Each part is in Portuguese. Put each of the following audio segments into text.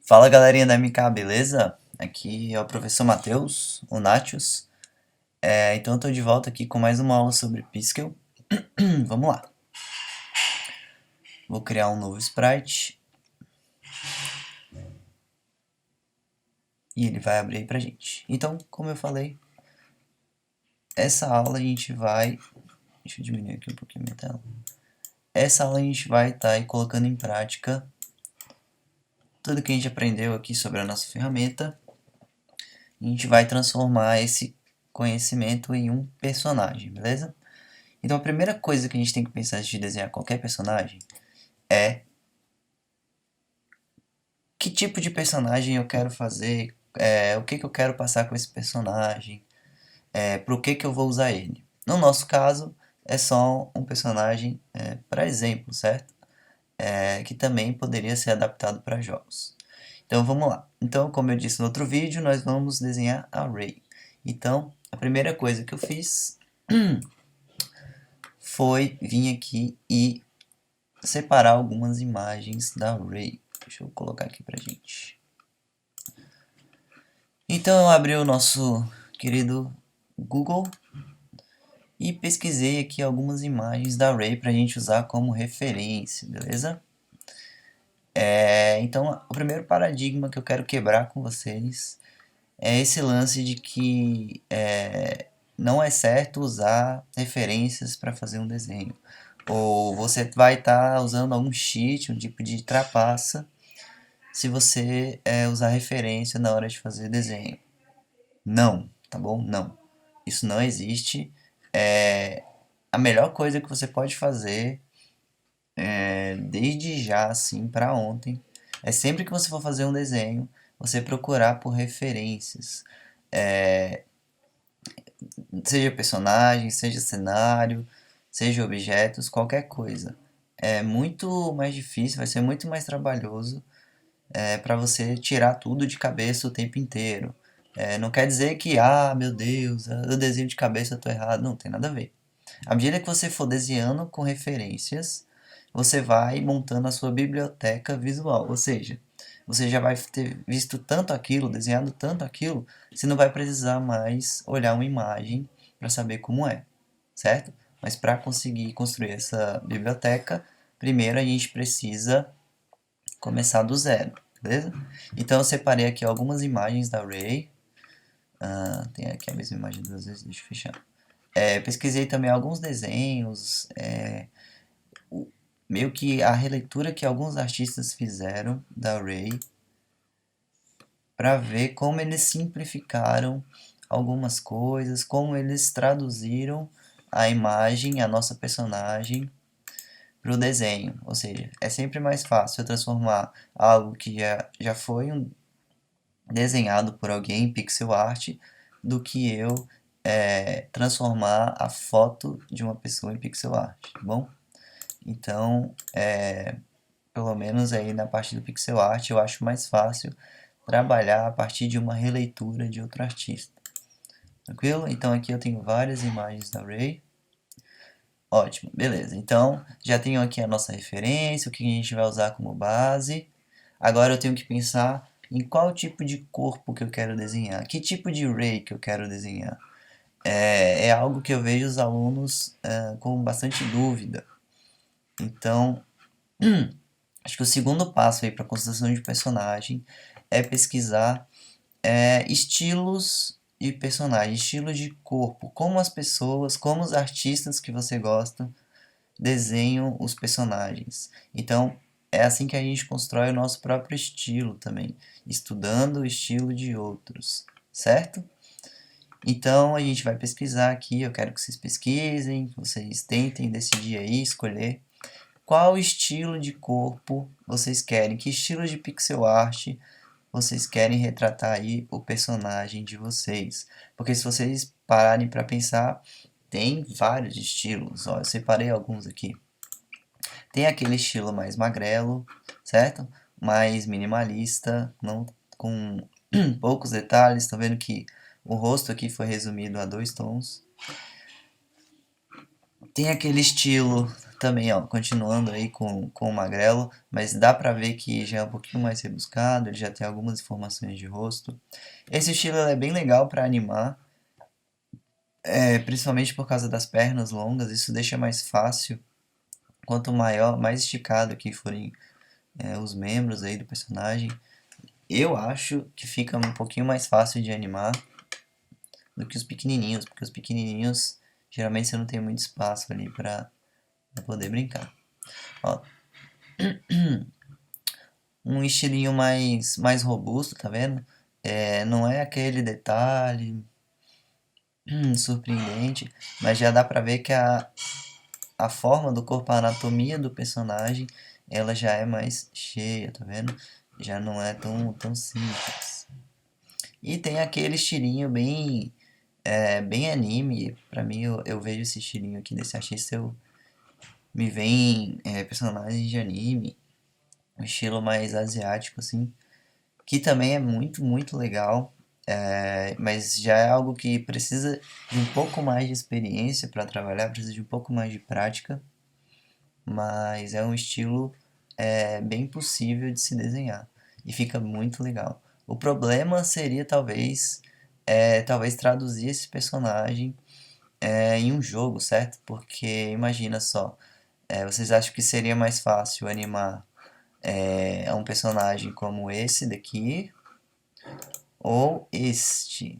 Fala galerinha da MK, beleza? Aqui é o professor Matheus, o Natius. Então eu tô de volta aqui com mais uma aula sobre Piskel. Vamos lá. Vou criar um novo sprite. E ele vai abrir aí pra gente. Então, como eu falei, essa aula a gente vai... Deixa eu diminuir aqui um pouquinho a minha tela. Essa aula a gente vai estar aí colocando em prática tudo que a gente aprendeu aqui sobre a nossa ferramenta. E a gente vai transformar esse conhecimento em um personagem, beleza? Então a primeira coisa que a gente tem que pensar antes de desenhar qualquer personagem é que tipo de personagem eu quero fazer, o que eu quero passar com esse personagem, para o que eu vou usar ele. No nosso caso, é só um personagem para exemplo, certo? Que também poderia ser adaptado para jogos. Então vamos lá. Então, como eu disse no outro vídeo, nós vamos desenhar array. Então, a primeira coisa que eu fiz foi vir aqui e separar algumas imagens da array. Deixa eu colocar aqui pra gente. Então eu abri o nosso querido Google e pesquisei aqui algumas imagens da array para a gente usar como referência, beleza? Então o primeiro paradigma que eu quero quebrar com vocês é esse lance de que não é certo usar referências para fazer um desenho. Ou você vai estar usando algum cheat, um tipo de trapaça, se você usar referência na hora de fazer desenho. Não, tá bom? Não. Isso não existe. A melhor coisa que você pode fazer, desde já, assim, para ontem, é sempre que você for fazer um desenho, você procurar por referências. Seja personagem, seja cenário, seja objetos, qualquer coisa. É muito mais difícil, vai ser muito mais trabalhoso para você tirar tudo de cabeça o tempo inteiro. Não quer dizer que, meu Deus, eu desenho de cabeça, eu tô errado. Não, tem nada a ver. À medida que você for desenhando com referências, você vai montando a sua biblioteca visual. Ou seja, você já vai ter visto tanto aquilo, desenhado tanto aquilo, você não vai precisar mais olhar uma imagem para saber como é, certo? Mas para conseguir construir essa biblioteca, primeiro a gente precisa começar do zero, beleza? Então eu separei aqui algumas imagens da Array. Tem aqui a mesma imagem duas vezes, deixa eu fechar. Pesquisei também alguns desenhos, meio que a releitura que alguns artistas fizeram da Array, para ver como eles simplificaram algumas coisas, como eles traduziram a imagem, a nossa personagem, para o desenho. Ou seja, é sempre mais fácil eu transformar algo que já foi desenhado por alguém em pixel art do que eu transformar a foto de uma pessoa em pixel art, tá bom? Então, pelo menos aí na parte do pixel art eu acho mais fácil trabalhar a partir de uma releitura de outro artista. Tranquilo? Então aqui eu tenho várias imagens da Array. Ótimo, beleza. Então já tenho aqui a nossa referência, o que a gente vai usar como base. Agora eu tenho que pensar em qual tipo de corpo que eu quero desenhar, que tipo de array que eu quero desenhar. É algo que eu vejo os alunos com bastante dúvida. Então, acho que o segundo passo aí para a construção de personagem é pesquisar estilos de personagem, estilos de corpo, como as pessoas, como os artistas que você gosta desenham os personagens. Então, é assim que a gente constrói o nosso próprio estilo também, estudando o estilo de outros, certo? Então, a gente vai pesquisar aqui, eu quero que vocês pesquisem, que vocês tentem decidir aí, escolher qual estilo de corpo vocês querem, que estilo de pixel art vocês querem retratar aí o personagem de vocês. Porque se vocês pararem para pensar, tem vários estilos. Ó, eu separei alguns aqui. Tem aquele estilo mais magrelo, certo? Mais minimalista, não com poucos detalhes. Estão vendo que o rosto aqui foi resumido a 2 tons. Tem aquele estilo também, ó, continuando aí com o Magrelo, mas dá pra ver que já é um pouquinho mais rebuscado, ele já tem algumas informações de rosto. Esse estilo é bem legal pra animar, principalmente por causa das pernas longas, isso deixa mais fácil. Quanto maior, mais esticado que forem os membros aí do personagem, eu acho que fica um pouquinho mais fácil de animar do que os pequenininhos, porque os pequenininhos geralmente você não tem muito espaço ali pra poder brincar. Ó, um estilinho mais robusto, tá vendo? Não é aquele detalhe surpreendente, mas já dá pra ver que a forma do corpo, a anatomia do personagem, ela já é mais cheia, tá vendo? Já não é tão simples. E tem aquele estilinho bem anime. Pra mim, eu vejo esse estilinho aqui desse artista, me vem personagens de anime, um estilo mais asiático, assim, que também é muito legal, mas já é algo que precisa de um pouco mais de experiência para trabalhar, precisa de um pouco mais de prática, mas é um estilo bem possível de se desenhar e fica muito legal. O problema seria talvez traduzir esse personagem em um jogo, certo? Porque imagina só, vocês acham que seria mais fácil animar um personagem como esse daqui ou este?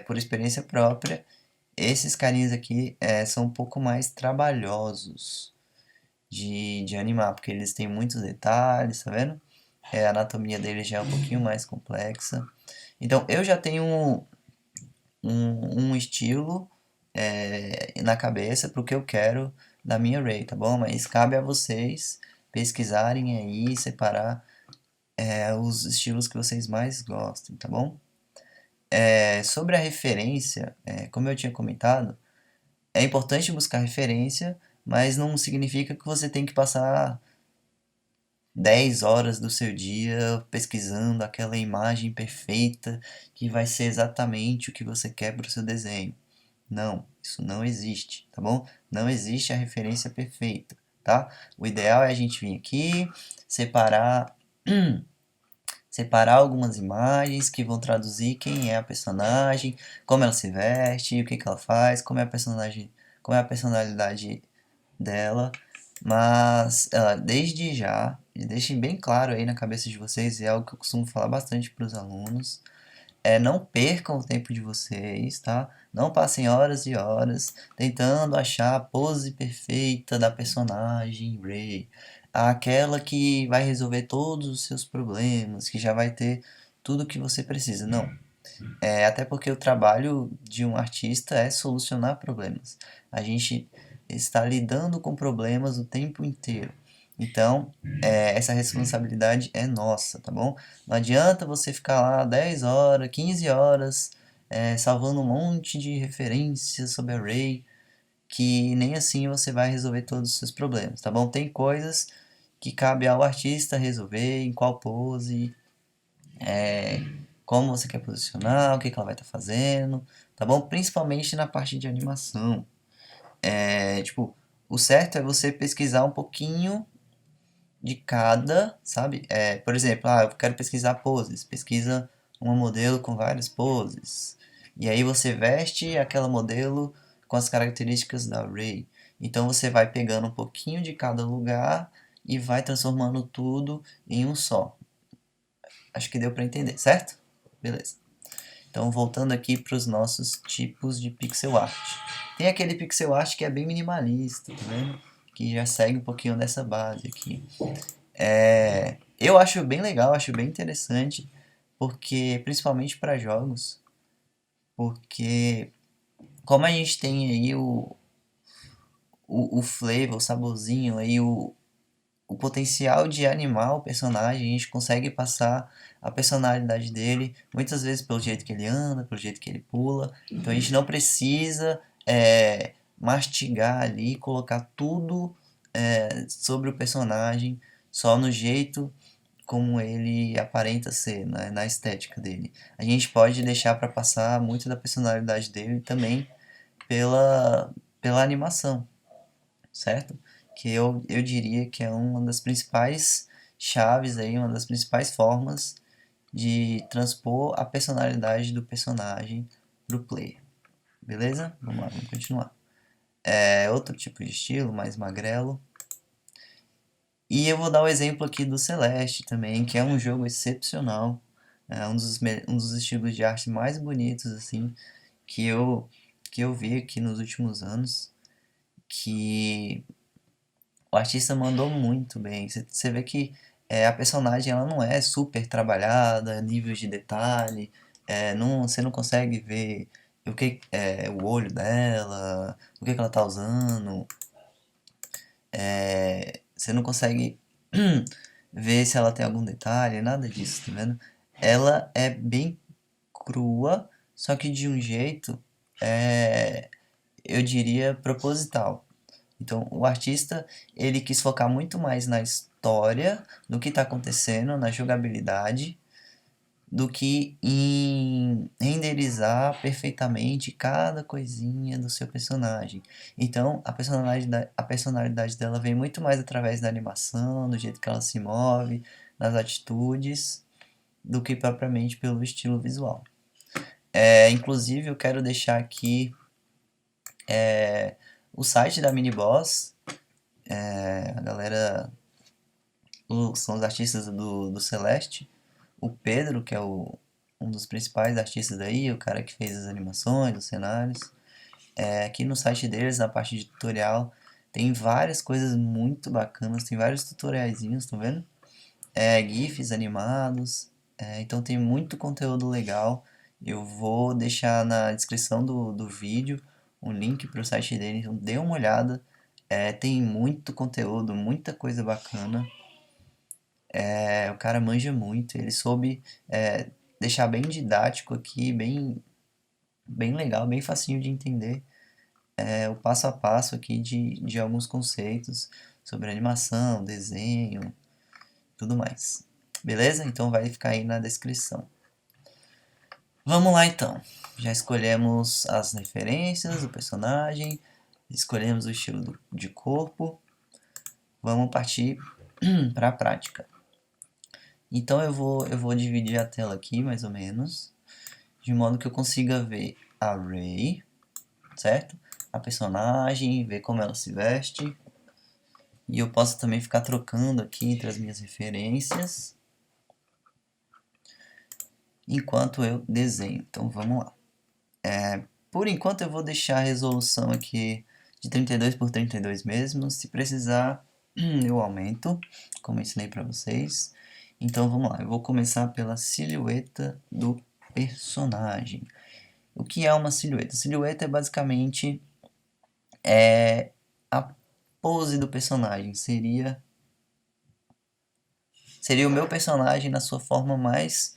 Por experiência própria, esses carinhas aqui são um pouco mais trabalhosos de animar, porque eles têm muitos detalhes, tá vendo? A anatomia deles já é um pouquinho mais complexa. Então, eu já tenho um estilo na cabeça para o que eu quero da minha array, tá bom? Mas cabe a vocês pesquisarem aí, separar os estilos que vocês mais gostem, tá bom? Sobre a referência, como eu tinha comentado, é importante buscar referência, mas não significa que você tem que passar 10 horas do seu dia pesquisando aquela imagem perfeita que vai ser exatamente o que você quer para o seu desenho. Não, isso não existe, tá bom? Não existe a referência perfeita, tá? O ideal é a gente vir aqui, separar separar algumas imagens que vão traduzir quem é a personagem, como ela se veste, o que que ela faz, como é a personagem, como é a personalidade dela, mas desde já, deixem bem claro aí na cabeça de vocês, é algo que eu costumo falar bastante para os alunos, não percam o tempo de vocês, tá? Não passem horas e horas tentando achar a pose perfeita da personagem Rey, aquela que vai resolver todos os seus problemas, que já vai ter tudo o que você precisa. Não. Até porque o trabalho de um artista é solucionar problemas. A gente está lidando com problemas o tempo inteiro. Então, essa responsabilidade é nossa, tá bom? Não adianta você ficar lá 10 horas, 15 horas, salvando um monte de referências sobre a Ray, que nem assim você vai resolver todos os seus problemas, tá bom? Tem coisas que cabe ao artista resolver, em qual pose, como você quer posicionar, o que que ela vai estar fazendo, tá bom? Principalmente na parte de animação. Tipo, o certo é você pesquisar um pouquinho de cada, sabe? Por exemplo, eu quero pesquisar poses. Pesquisa uma modelo com várias poses. E aí você veste aquela modelo com as características da Ray. Então você vai pegando um pouquinho de cada lugar e vai transformando tudo em um só. Acho que deu para entender, certo? Beleza. Então, voltando aqui para os nossos tipos de pixel art. Tem aquele pixel art que é bem minimalista, tá vendo? Que já segue um pouquinho dessa base aqui. Eu acho bem legal, acho bem interessante, porque principalmente para jogos, porque como a gente tem aí o flavor, o saborzinho, aí o potencial de animar o personagem, a gente consegue passar a personalidade dele, muitas vezes pelo jeito que ele anda, pelo jeito que ele pula. Então a gente não precisa mastigar ali, colocar tudo sobre o personagem, só no jeito como ele aparenta ser, né, na estética dele. A gente pode deixar para passar muito da personalidade dele também pela, pela animação, certo? Que eu diria que é uma das principais chaves aí, uma das principais formas de transpor a personalidade do personagem pro player. Beleza? Vamos lá, vamos continuar. É outro tipo de estilo, mais magrelo. E eu vou dar o exemplo aqui do Celeste também, que é um jogo excepcional. É um dos estilos de arte mais bonitos, assim, que eu, que eu vi aqui nos últimos anos. Que o artista mandou muito bem. Você vê que a personagem ela não é super trabalhada, níveis de detalhe, você não consegue ver o olho dela, o que ela tá usando, você não consegue ver se ela tem algum detalhe, nada disso, tá vendo? Ela é bem crua, só que de um jeito, eu diria, proposital. Então, o artista, ele quis focar muito mais na história, do que está acontecendo, na jogabilidade, do que em renderizar perfeitamente cada coisinha do seu personagem. Então, a personalidade dela vem muito mais através da animação, do jeito que ela se move, das atitudes, do que propriamente pelo estilo visual. Inclusive, eu quero deixar aqui o site da Miniboss. A galera são os artistas do Celeste. O Pedro, que é um dos principais artistas daí, o cara que fez as animações, os cenários. Aqui no site deles, na parte de tutorial, tem várias coisas muito bacanas, tem vários tutoriaizinhos, tá vendo? GIFs animados, então tem muito conteúdo legal. Eu vou deixar na descrição do vídeo um link para o site dele, então dê uma olhada. Tem muito conteúdo, muita coisa bacana. O cara manja muito, ele soube deixar bem didático aqui, bem legal, bem facinho de entender o passo a passo aqui de alguns conceitos sobre animação, desenho, tudo mais. Beleza? Então vai ficar aí na descrição. Vamos lá então. Já escolhemos as referências do personagem, escolhemos o estilo de corpo. Vamos partir para a prática. Então eu vou dividir a tela aqui, mais ou menos, de modo que eu consiga ver a Ray, certo? A personagem, ver como ela se veste. E eu posso também ficar trocando aqui entre as minhas referências, enquanto eu desenho. Então vamos lá. Por enquanto eu vou deixar a resolução aqui de 32 por 32 mesmo. Se precisar, eu aumento, como eu ensinei para vocês. Então vamos lá, eu vou começar pela silhueta do personagem. O que é uma silhueta? Silhueta é basicamente a pose do personagem. Seria o meu personagem na sua forma mais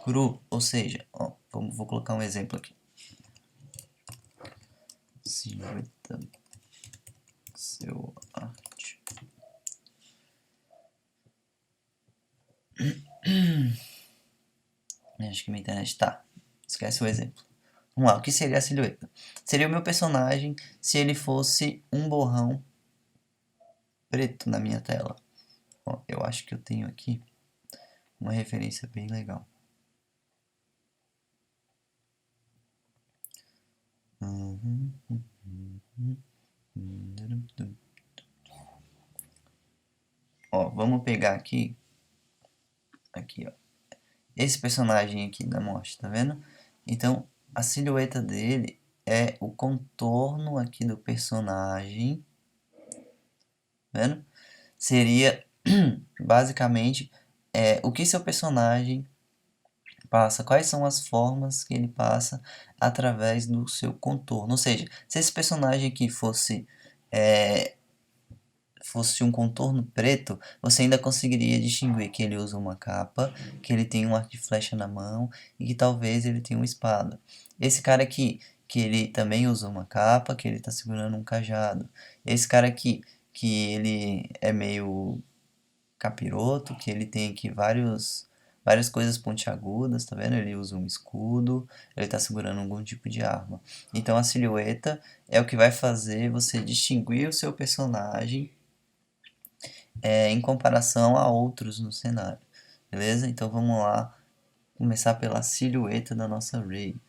cru. Ou seja, ó, vou colocar um exemplo aqui. Silhueta seu arte. Acho que minha internet tá. Esquece o exemplo. Vamos lá, o que seria a silhueta? Seria o meu personagem se ele fosse um borrão preto na minha tela. Ó, eu acho que eu tenho aqui uma referência bem legal. Ó, vamos pegar aqui, ó, esse personagem aqui da morte, tá vendo? Então, a silhueta dele é o contorno aqui do personagem, tá vendo? Seria basicamente o que seu personagem passa, quais são as formas que ele passa através do seu contorno. Ou seja, se esse personagem aqui fosse um contorno preto, você ainda conseguiria distinguir que ele usa uma capa, que ele tem um arco e flecha na mão e que talvez ele tenha uma espada. Esse cara aqui, que ele também usa uma capa, que ele está segurando um cajado. Esse cara aqui, que ele é meio capiroto, que ele tem aqui várias coisas pontiagudas, tá vendo? Ele usa um escudo, ele tá segurando algum tipo de arma. Então a silhueta é o que vai fazer você distinguir o seu personagem em comparação a outros no cenário, beleza? Então vamos lá, começar pela silhueta da nossa Rey.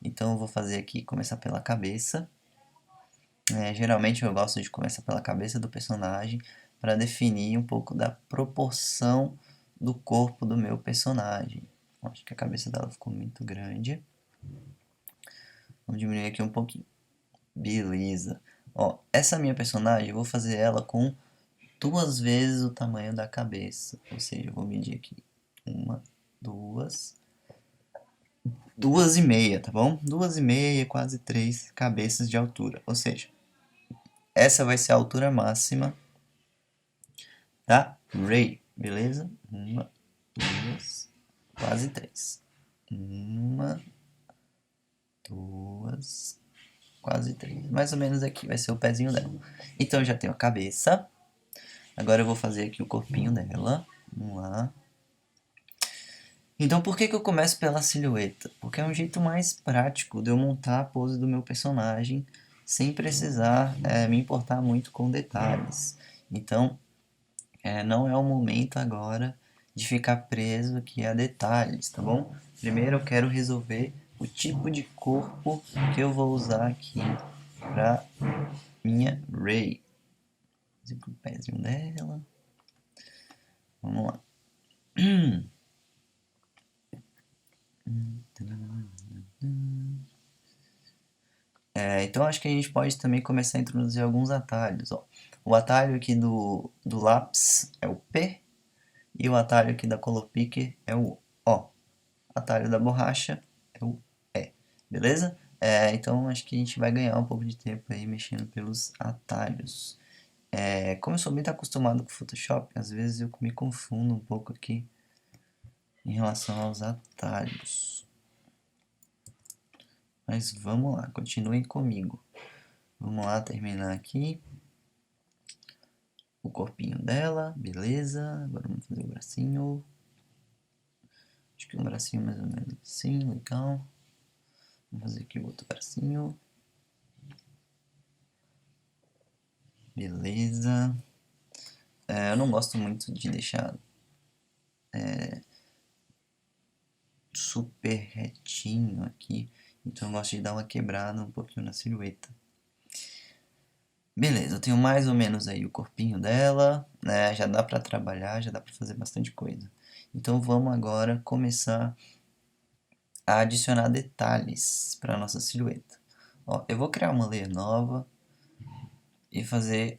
Então eu vou fazer aqui, começar pela cabeça. Geralmente eu gosto de começar pela cabeça do personagem para definir um pouco da proporção do corpo do meu personagem. Acho que a cabeça dela ficou muito grande. Vamos diminuir aqui um pouquinho. Beleza. Ó, essa minha personagem, eu vou fazer ela com 2 vezes o tamanho da cabeça. Ou seja, eu vou medir aqui. 1, 2, 2,5, tá bom? 2,5, quase 3 cabeças de altura. Ou seja, essa vai ser a altura máxima da Rey, beleza? 1, 2, quase 3. 1, 2, quase 3. Mais ou menos aqui vai ser o pezinho dela. Então eu já tenho a cabeça. Agora eu vou fazer aqui o corpinho dela. Vamos lá. Então por que eu começo pela silhueta? Porque é um jeito mais prático de eu montar a pose do meu personagem sem precisar me importar muito com detalhes. Então não é o momento agora de ficar preso aqui a detalhes, tá bom? Primeiro eu quero resolver o tipo de corpo que eu vou usar aqui para minha Rey. O pezinho dela. Vamos lá. Então acho que a gente pode também começar a introduzir alguns atalhos. Ó. O atalho aqui do lápis é o P e o atalho aqui da Color Picker é o O. O atalho da borracha é o E, beleza? Então acho que a gente vai ganhar um pouco de tempo aí mexendo pelos atalhos. Como eu sou muito acostumado com o Photoshop, às vezes eu me confundo um pouco aqui em relação aos atalhos. Mas vamos lá, continuem comigo. Vamos lá terminar aqui o corpinho dela, beleza. Agora vamos fazer o bracinho. Acho que um bracinho mais ou menos assim, legal. Vamos fazer aqui o outro bracinho. Beleza. Eu não gosto muito de deixar super retinho aqui. Então eu gosto de dar uma quebrada um pouquinho na silhueta. Beleza, eu tenho mais ou menos aí o corpinho dela, né? Já dá pra trabalhar, já dá pra fazer bastante coisa. Então vamos agora começar a adicionar detalhes para nossa silhueta. Ó, eu vou criar uma layer nova e fazer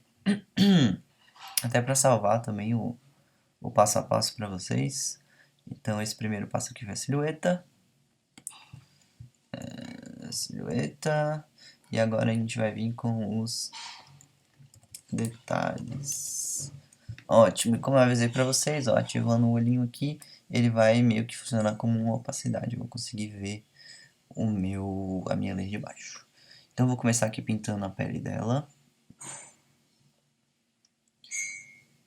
até para salvar também o passo a passo para vocês. Então esse primeiro passo aqui vai silhueta, silhueta, e agora a gente vai vir com os detalhes. Ótimo, e como eu avisei para vocês, ó, ativando o olhinho aqui, ele vai meio que funcionar como uma opacidade, eu vou conseguir ver a minha layer de baixo. Então eu vou começar aqui pintando a pele dela.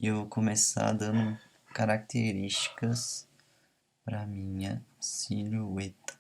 E eu vou começar dando características para minha silhueta.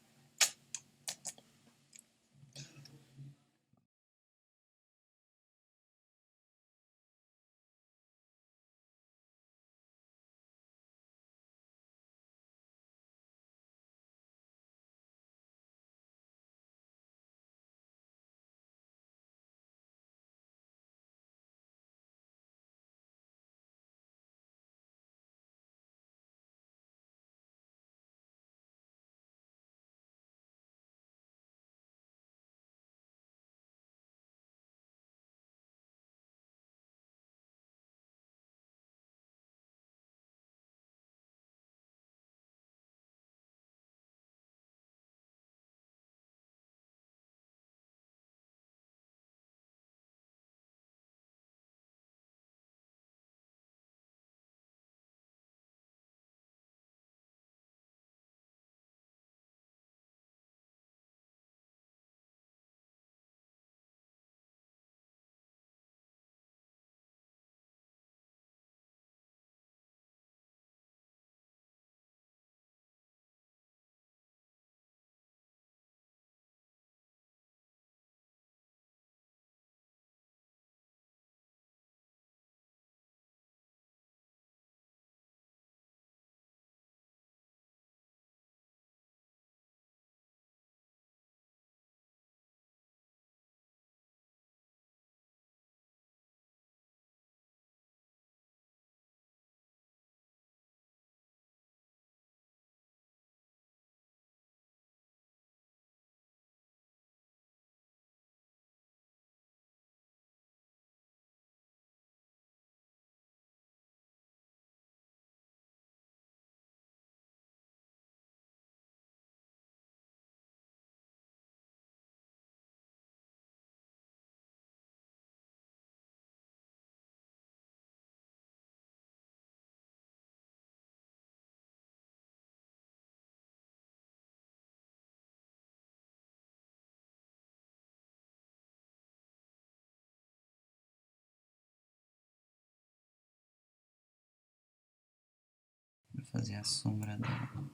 fazer a sombra dela.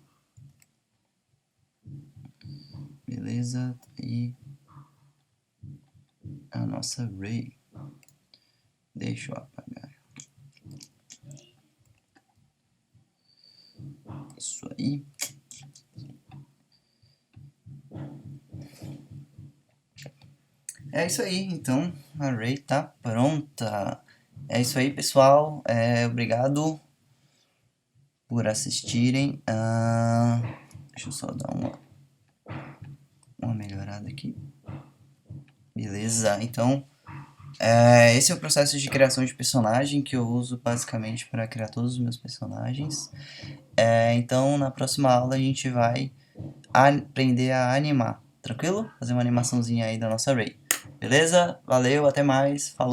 Beleza, e a nossa array. Deixa eu apagar. Isso aí. É isso aí, então a array tá pronta. É isso aí, pessoal. Obrigado por assistirem. Deixa eu só dar uma melhorada aqui. Beleza, então esse é o processo de criação de personagem que eu uso basicamente para criar todos os meus personagens. Então na próxima aula a gente vai aprender a animar, tranquilo? Fazer uma animaçãozinha aí da nossa array. Beleza? Valeu, até mais, falou!